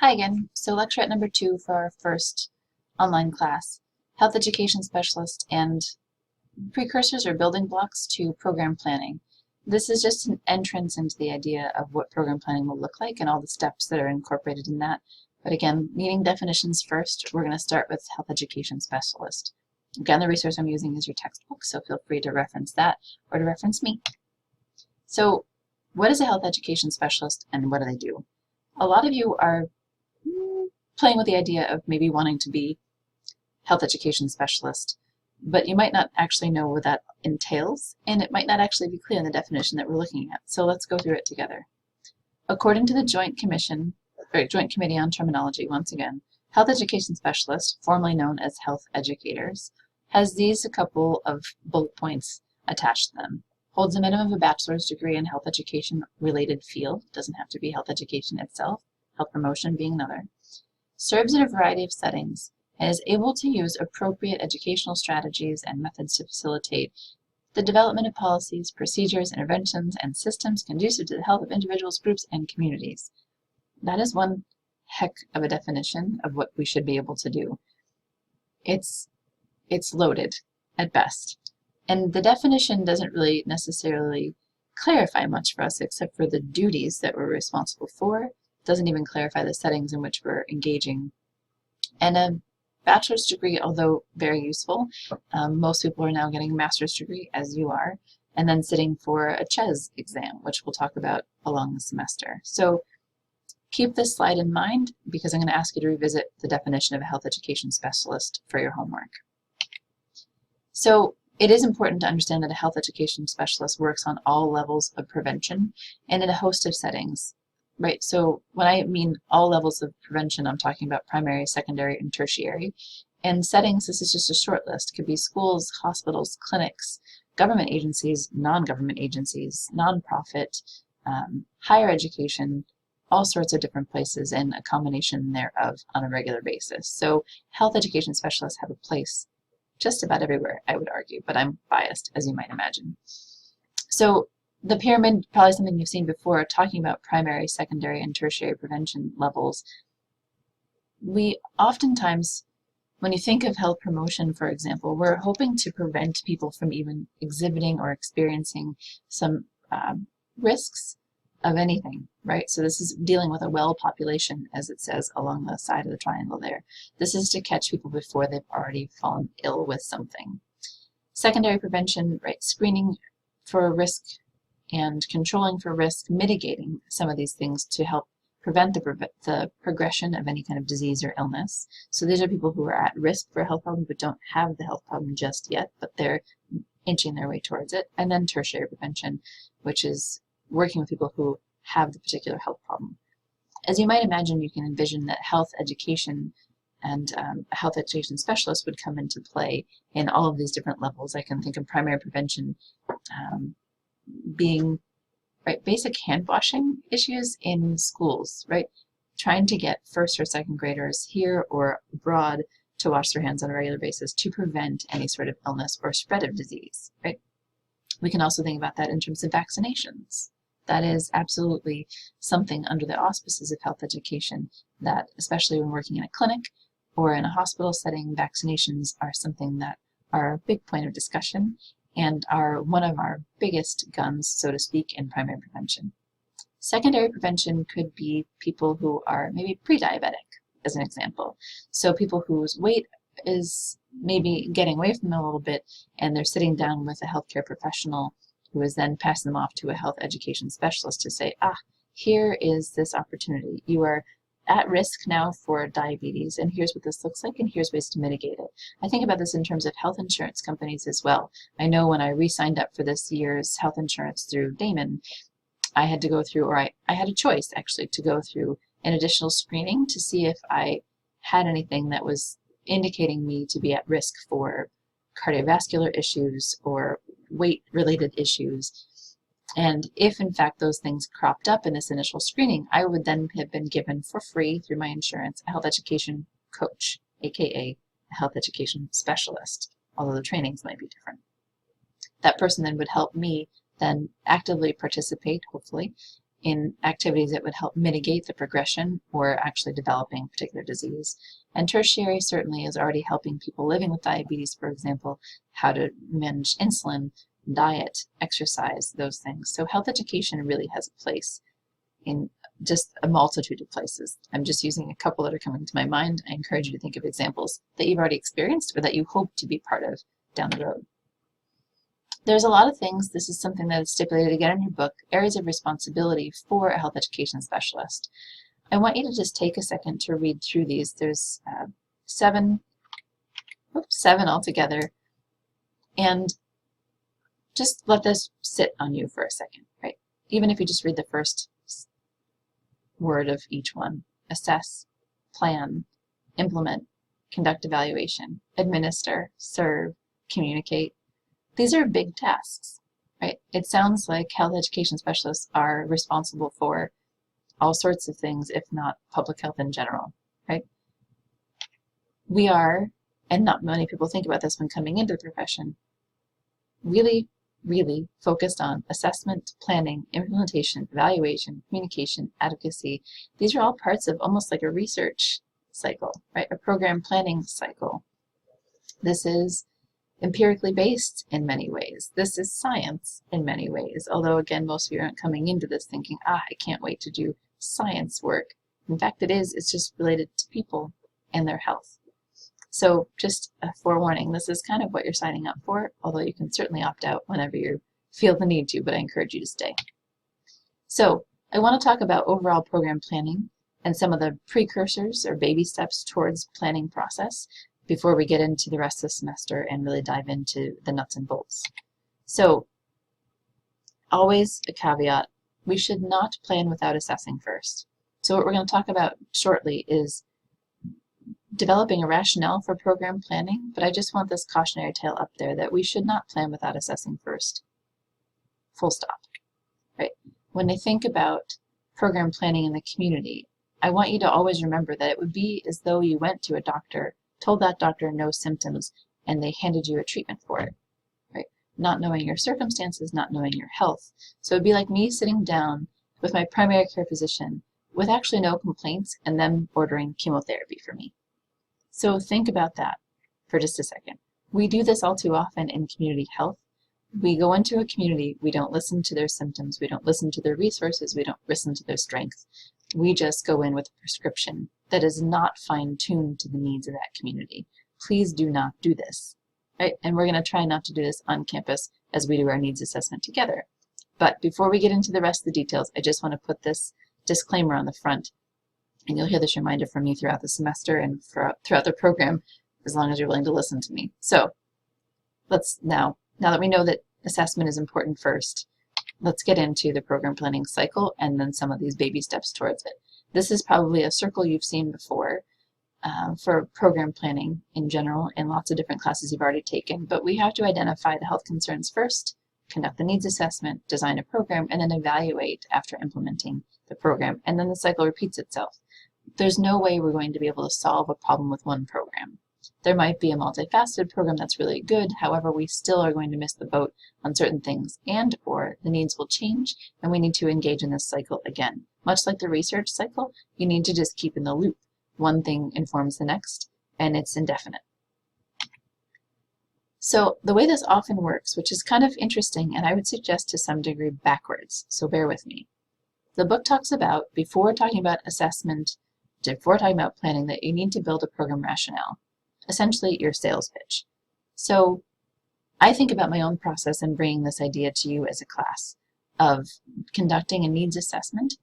Hi again. So lecturette number 2 for our first online class, Health Education Specialist and Precursors or Building Blocks to Program Planning. This is just an entrance into the idea of what program planning will look like and all the steps that are incorporated in that. But again, needing definitions first, we're going to start with Health Education Specialist. Again, the resource I'm using is your textbook, so feel free to reference that or to reference me. So what is a Health Education Specialist and what do they do? A lot of you are playing with the idea of maybe wanting to be health education specialist, but you might not actually know what that entails, and it might not actually be clear in the definition that we're looking at. So let's go through it together. According to the Joint Committee on Terminology, once again, health education specialist, formerly known as health educators, has these a couple of bullet points attached to them. Holds a minimum of a bachelor's degree in health education related field, doesn't have to be health education itself, health promotion being another. Serves in a variety of settings, and is able to use appropriate educational strategies and methods to facilitate the development of policies, procedures, interventions, and systems conducive to the health of individuals, groups, and communities. That is one heck of a definition of what we should be able to do. It's loaded at best. And the definition doesn't really necessarily clarify much for us except for the duties that we're responsible for. Doesn't even clarify the settings in which we're engaging. And a bachelor's degree, although very useful, most people are now getting a master's degree, as you are, and then sitting for a HES exam, which we'll talk about along the semester. So keep this slide in mind because I'm going to ask you to revisit the definition of a health education specialist for your homework. So it is important to understand that a health education specialist works on all levels of prevention and in a host of settings. Right, so when I mean all levels of prevention, I'm talking about primary, secondary, and tertiary. And settings, this is just a short list. It could be schools, hospitals, clinics, government agencies, non-government agencies, nonprofit, higher education, all sorts of different places, and a combination thereof on a regular basis. So health education specialists have a place just about everywhere, I would argue, but I'm biased, as you might imagine. So the pyramid, probably something you've seen before, talking about primary, secondary, and tertiary prevention levels. We oftentimes, when you think of health promotion, for example, we're hoping to prevent people from even exhibiting or experiencing some risks of anything, right? So this is dealing with a well population, as it says along the side of the triangle there. This is to catch people before they've already fallen ill with something. Secondary prevention, right? Screening for risk and controlling for risk, mitigating some of these things to help prevent the progression of any kind of disease or illness. So these are people who are at risk for a health problem but don't have the health problem just yet, but they're inching their way towards it. And then tertiary prevention, which is working with people who have the particular health problem. As you might imagine, you can envision that health education and a health education specialist would come into play in all of these different levels. I can think of primary prevention being basic hand washing issues in schools, right? Trying to get first or second graders here or abroad to wash their hands on a regular basis to prevent any sort of illness or spread of disease, right? We can also think about that in terms of vaccinations. That is absolutely something under the auspices of health education that, especially when working in a clinic or in a hospital setting, vaccinations are something that are a big point of discussion and are one of our biggest guns, so to speak, in primary prevention. Secondary prevention could be people who are maybe pre-diabetic, as an example. So people whose weight is maybe getting away from them a little bit, and they're sitting down with a healthcare professional who is then passing them off to a health education specialist to say, here is this opportunity. You are at risk now for diabetes, and here's what this looks like, and here's ways to mitigate it. I think about this in terms of health insurance companies as well. I know when I re-signed up for this year's health insurance through Damon, I had to go through, or I had a choice actually to go through an additional screening to see if I had anything that was indicating me to be at risk for cardiovascular issues or weight-related issues. And if, in fact, those things cropped up in this initial screening, I would then have been given for free through my insurance a health education coach, aka a health education specialist, although the trainings might be different. That person then would help me then actively participate, hopefully, in activities that would help mitigate the progression or actually developing a particular disease. And tertiary certainly is already helping people living with diabetes, for example, how to manage insulin, diet, exercise, those things. So health education really has a place in just a multitude of places. I'm just using a couple that are coming to my mind. I encourage you to think of examples that you've already experienced or that you hope to be part of down the road. There's a lot of things, this is something that is stipulated again in your book, areas of responsibility for a health education specialist. I want you to just take a second to read through these. There's seven altogether, and just let this sit on you for a second, right? Even if you just read the first word of each one. Assess, plan, implement, conduct evaluation, administer, serve, communicate. These are big tasks, right? It sounds like health education specialists are responsible for all sorts of things, if not public health in general, right? We are, and not many people think about this when coming into the profession, really focused on assessment, planning, implementation, evaluation, communication, advocacy. These are all parts of almost like a research cycle, right? A program planning cycle. This is empirically based in many ways. This is science in many ways, although again, most of you aren't coming into this thinking, I can't wait to do science work. In fact, it's just related to people and their health. So just a forewarning, this is kind of what you're signing up for, although you can certainly opt out whenever you feel the need to, but I encourage you to stay. So I want to talk about overall program planning and some of the precursors or baby steps towards planning process before we get into the rest of the semester and really dive into the nuts and bolts. So always a caveat, we should not plan without assessing first. So what we're going to talk about shortly is developing a rationale for program planning, but I just want this cautionary tale up there that we should not plan without assessing first. Full stop. Right? When I think about program planning in the community, I want you to always remember that it would be as though you went to a doctor, told that doctor no symptoms, and they handed you a treatment for it. Right? Not knowing your circumstances, not knowing your health. So it would be like me sitting down with my primary care physician with actually no complaints and them ordering chemotherapy for me. So think about that for just a second. We do this all too often in community health. We go into a community, we don't listen to their symptoms, we don't listen to their resources, we don't listen to their strengths. We just go in with a prescription that is not fine-tuned to the needs of that community. Please do not do this, right? And we're going to try not to do this on campus as we do our needs assessment together. But before we get into the rest of the details, I just want to put this disclaimer on the front. And you'll hear this reminder from me throughout the semester and throughout the program, as long as you're willing to listen to me. So let's now that we know that assessment is important first, let's get into the program planning cycle and then some of these baby steps towards it. This is probably a circle you've seen before for program planning in general in lots of different classes you've already taken, but we have to identify the health concerns first, conduct the needs assessment, design a program, and then evaluate after implementing the program, and then the cycle repeats itself. There's no way we're going to be able to solve a problem with one program. There might be a multifaceted program that's really good, however, we still are going to miss the boat on certain things, and or the needs will change, and we need to engage in this cycle again. Much like the research cycle, you need to just keep in the loop. One thing informs the next, and it's indefinite. So the way this often works, which is kind of interesting, and I would suggest to some degree backwards, so bear with me. The book talks about, before talking about assessment, before talking about planning, that you need to build a program rationale, essentially your sales pitch. So I think about my own process and bringing this idea to you as a class of conducting a needs assessment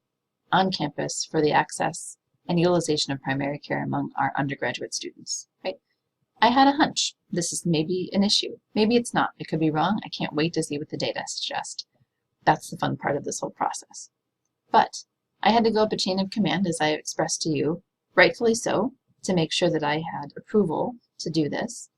on campus for the access and utilization of primary care among our undergraduate students, right? I had a hunch. This is maybe an issue. Maybe it's not. It could be wrong. I can't wait to see what the data suggest. That's the fun part of this whole process. But I had to go up a chain of command, as I expressed to you, rightfully so, to make sure that I had approval to do this.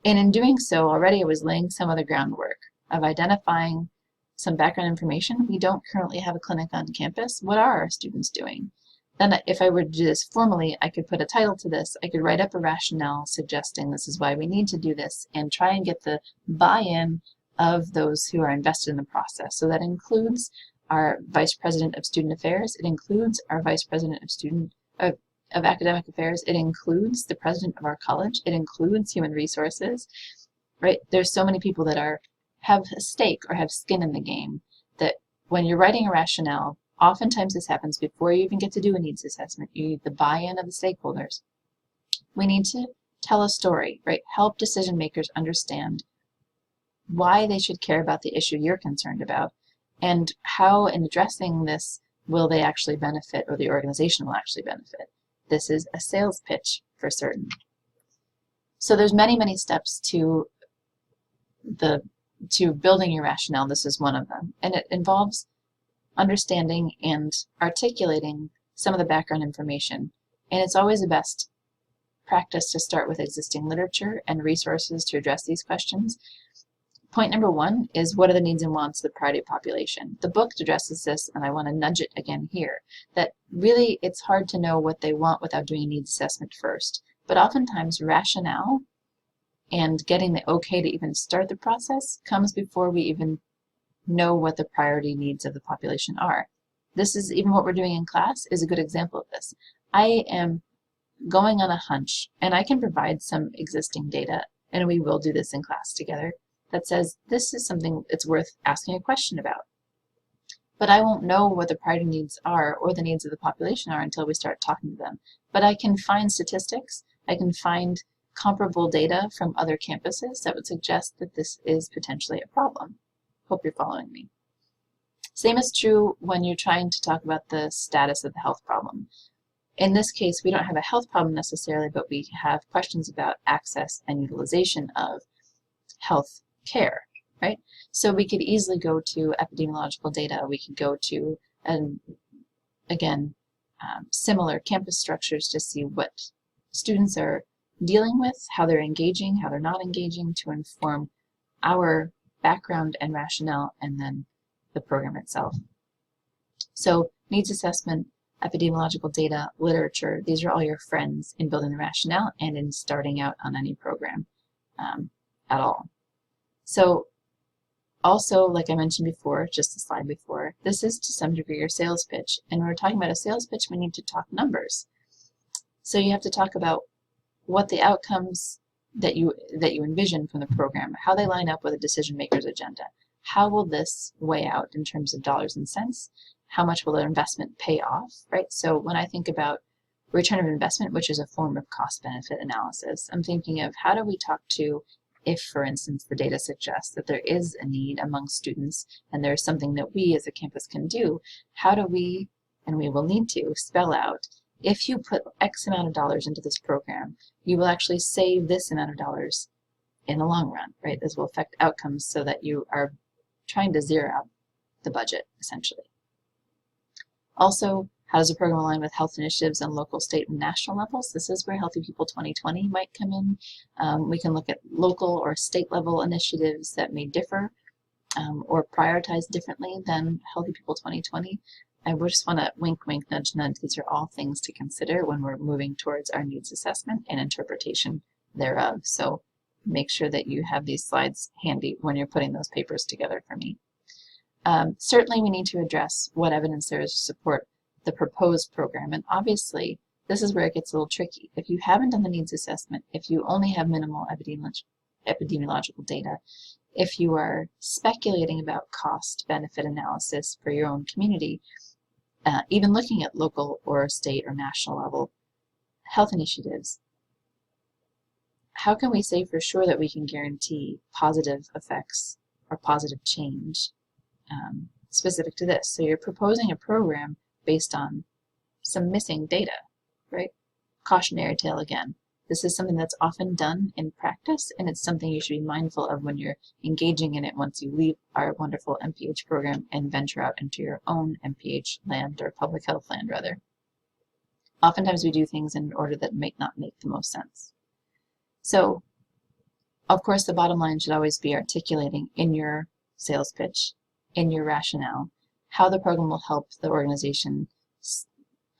And in doing so, already I was laying some of the groundwork of identifying some background information. We don't currently have a clinic on campus. What are our students doing? Then if I were to do this formally, I could put a title to this. I could write up a rationale suggesting this is why we need to do this and try and get the buy-in of those who are invested in the process. So that includes our Vice President of Student Affairs. It includes our Vice President of Academic Affairs. It includes the President of our college. It includes Human Resources, right? There's so many people that have a stake or have skin in the game that when you're writing a rationale, oftentimes this happens before you even get to do a needs assessment. You need the buy-in of the stakeholders. We need to tell a story, right? Help decision makers understand why they should care about the issue you're concerned about, and how in addressing this will they actually benefit, or the organization will actually benefit. This is a sales pitch for certain. So there's many, many steps to building your rationale. This is one of them, and it involves understanding and articulating some of the background information. And it's always the best practice to start with existing literature and resources to address these questions. Point number one is, what are the needs and wants of the priority population? The book addresses this, and I want to nudge it again here, that really it's hard to know what they want without doing a needs assessment first. But oftentimes rationale and getting the okay to even start the process comes before we even know what the priority needs of the population are. This is even what we're doing in class is a good example of this. I am going on a hunch, and I can provide some existing data, and we will do this in class together, that says this is something it's worth asking a question about. But I won't know what the priority needs are or the needs of the population are until we start talking to them. But I can find statistics, I can find comparable data from other campuses that would suggest that this is potentially a problem. Hope you're following me. Same is true when you're trying to talk about the status of the health problem. In this case, we don't have a health problem necessarily, but we have questions about access and utilization of health care, right? So we could easily go to epidemiological data. We could go to, similar campus structures to see what students are dealing with, how they're engaging, how they're not engaging, to inform our background and rationale, and then the program itself. So needs assessment, epidemiological data, literature, these are all your friends in building the rationale and in starting out on any program at all. So also, like I mentioned before, just the slide before, this is to some degree your sales pitch. And when we're talking about a sales pitch, we need to talk numbers. So you have to talk about what the outcomes that you envision from the program, how they line up with a decision maker's agenda. How will this weigh out in terms of dollars and cents? How much will the investment pay off, right? So when I think about return of investment, which is a form of cost benefit analysis, I'm thinking of how do we talk to, if, for instance, the data suggests that there is a need among students and there's something that we as a campus can do, how do we, and we will need to, spell out, if you put X amount of dollars into this program, you will actually save this amount of dollars in the long run, right? This will affect outcomes so that you are trying to zero out the budget, essentially. Also, how does the program align with health initiatives on local, state, and national levels? This is where Healthy People 2020 might come in. We can look at local or state level initiatives that may differ or prioritize differently than Healthy People 2020. I just want to wink, wink, nudge, nudge. These are all things to consider when we're moving towards our needs assessment and interpretation thereof. So make sure that you have these slides handy when you're putting those papers together for me. Certainly we need to address what evidence there is to support the proposed program, and obviously this is where it gets a little tricky. If you haven't done the needs assessment, if you only have minimal epidemiological data, if you are speculating about cost-benefit analysis for your own community, even looking at local or state or national level health initiatives, how can we say for sure that we can guarantee positive effects or positive change specific to this? So you're proposing a program based on some missing data, right? Cautionary tale again. This is something that's often done in practice, and it's something you should be mindful of when you're engaging in it once you leave our wonderful MPH program and venture out into your own MPH land, or public health land rather. Oftentimes we do things in order that might not make the most sense. So, of course, the bottom line should always be articulating in your sales pitch, in your rationale, how the program will help the organization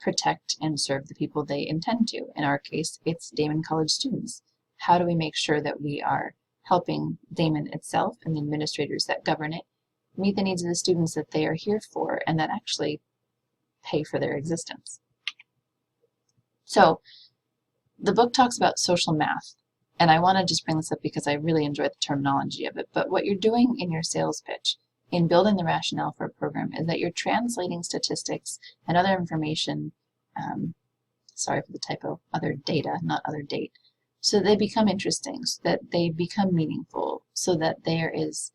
protect and serve the people they intend to. In our case, it's Damon College students. How do we make sure that we are helping Damon itself and the administrators that govern it meet the needs of the students that they are here for and that actually pay for their existence. So the book talks about social math, and I want to just bring this up because I really enjoy the terminology of it. But what you're doing in your sales pitch, in building the rationale for a program, is that you're translating statistics and other information, sorry for the typo, other data, not other date, so that they become interesting, so that they become meaningful, so that there is,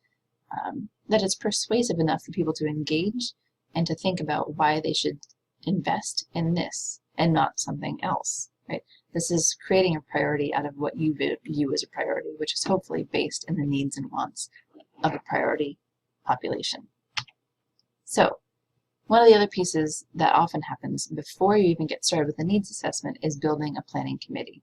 that it's persuasive enough for people to engage and to think about why they should invest in this and not something else, right? This is creating a priority out of what you view as a priority, which is hopefully based in the needs and wants of a priority population. So one of the other pieces that often happens before you even get started with the needs assessment is building a planning committee.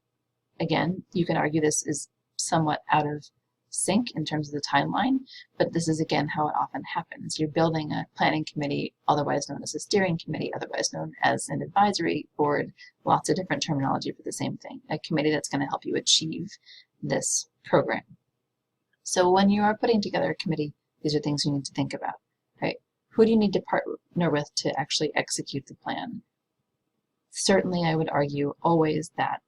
Again, you can argue this is somewhat out of sync in terms of the timeline, but this is again how it often happens. You're building a planning committee, otherwise known as a steering committee, otherwise known as an advisory board, lots of different terminology for the same thing, a committee that's going to help you achieve this program. So when you are putting together a committee, these are things you need to think about, right? Who do you need to partner with to actually execute the plan? Certainly, I would argue always that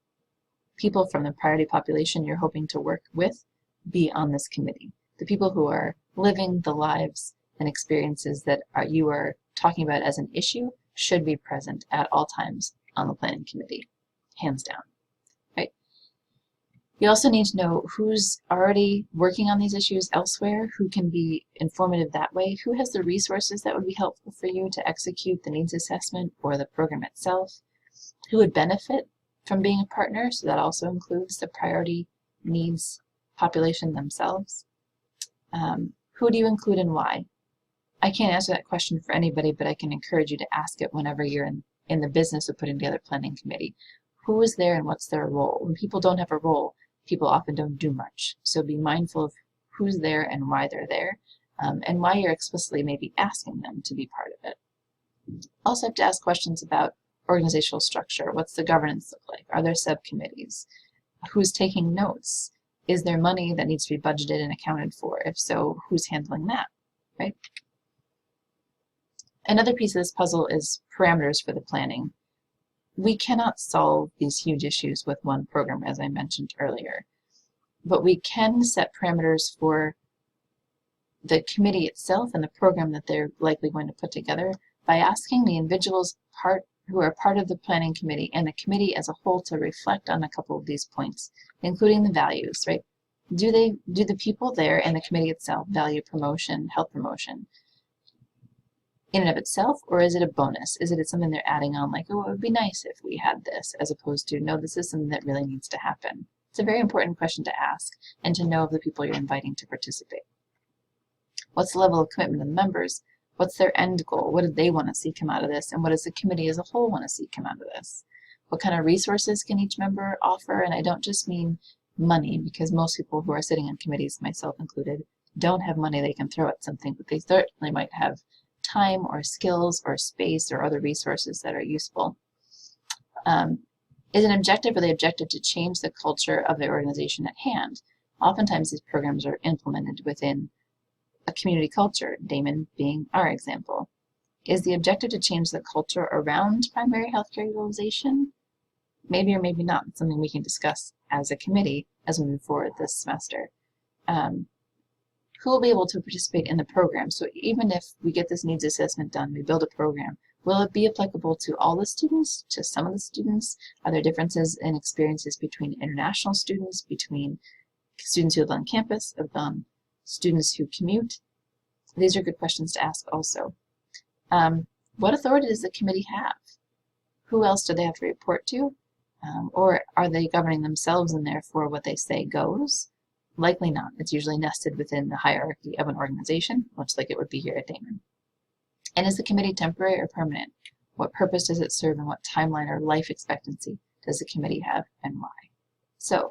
people from the priority population you're hoping to work with be on this committee. The people who are living the lives and experiences that you are talking about as an issue should be present at all times on the planning committee, hands down, right? You also need to know who's already working on these issues elsewhere, who can be informative that way, who has the resources that would be helpful for you to execute the needs assessment or the program itself, who would benefit from being a partner, so that also includes the priority needs population themselves. Who do you include and why? I can't answer that question for anybody, but I can encourage you to ask it whenever you're in the business of putting together a planning committee. Who is there and what's their role? When people don't have a role, people often don't do much. So be mindful of who's there and why they're there, and why you're explicitly maybe asking them to be part of it. Also have to ask questions about organizational structure. What's the governance look like? Are there subcommittees? Who's taking notes? Is there money that needs to be budgeted and accounted for? If so, who's handling that, right? Another piece of this puzzle is parameters for the planning. We cannot solve these huge issues with one program, as I mentioned earlier, but we can set parameters for the committee itself and the program that they're likely going to put together by asking the individuals who are part of the planning committee and the committee as a whole to reflect on a couple of these points, including the values, right? Do the people there and the committee itself value promotion, health promotion in and of itself, or is it a bonus? Is it something they're adding on, like, oh, it would be nice if we had this, as opposed to, no, this is something that really needs to happen? It's a very important question to ask and to know of the people you're inviting to participate. What's the level of commitment of the members? What's their end goal? What do they want to see come out of this? And what does the committee as a whole want to see come out of this? What kind of resources can each member offer? And I don't just mean money, because most people who are sitting on committees, myself included, don't have money they can throw at something, but they certainly might have time or skills or space or other resources that are useful. Is an objective or the objective to change the culture of the organization at hand? Oftentimes these programs are implemented within a community culture, Damon being our example. Is the objective to change the culture around primary healthcare utilization? Maybe or maybe not. It's something we can discuss as a committee as we move forward this semester. Who will be able to participate in the program? So even if we get this needs assessment done, we build a program, will it be applicable to all the students, to some of the students? Are there differences in experiences between international students, between students who live on campus, students who commute? These are good questions to ask also. What authority does the committee have? Who else do they have to report to? Or are they governing themselves and therefore what they say goes? Likely not. It's usually nested within the hierarchy of an organization, much like it would be here at Damon. And is the committee temporary or permanent? What purpose does it serve and what timeline or life expectancy does the committee have and why? So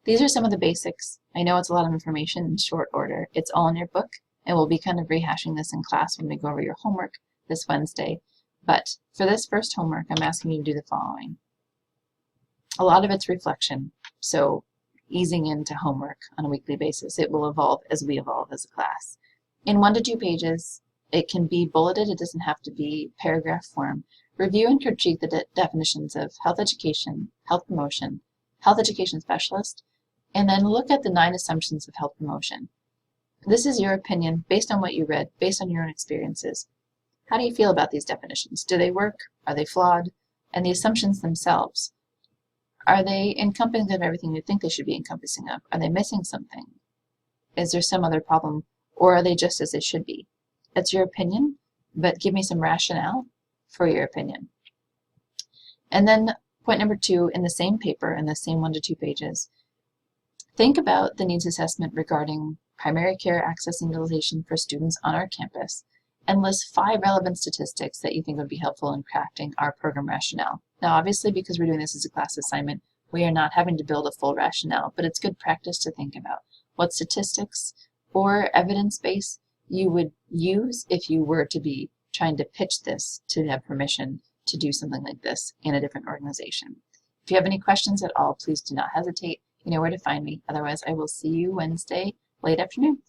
these are some of the basics. I know it's a lot of information in short order. It's all in your book, and we'll be kind of rehashing this in class when we go over your homework this Wednesday. But for this first homework, I'm asking you to do the following. A lot of it's reflection, so easing into homework on a weekly basis. It will evolve as we evolve as a class. In 1 to 2 pages, it can be bulleted, it doesn't have to be paragraph form. Review and critique the definitions of health education, health promotion, health education specialist, and then look at the 9 assumptions of health promotion. This is your opinion based on what you read, based on your own experiences. How do you feel about these definitions? Do they work? Are they flawed? And the assumptions themselves, are they encompassing of everything you think they should be encompassing of? Are they missing something? Is there some other problem? Or are they just as they should be? That's your opinion, but give me some rationale for your opinion. And then point number 2, in the same paper, in the same 1 to 2 pages, think about the needs assessment regarding primary care access and utilization for students on our campus, and list 5 relevant statistics that you think would be helpful in crafting our program rationale. Now, obviously, because we're doing this as a class assignment, we are not having to build a full rationale, but it's good practice to think about what statistics or evidence base you would use if you were to be trying to pitch this to have permission to do something like this in a different organization. If you have any questions at all, please do not hesitate. You know where to find me. Otherwise, I will see you Wednesday, late afternoon.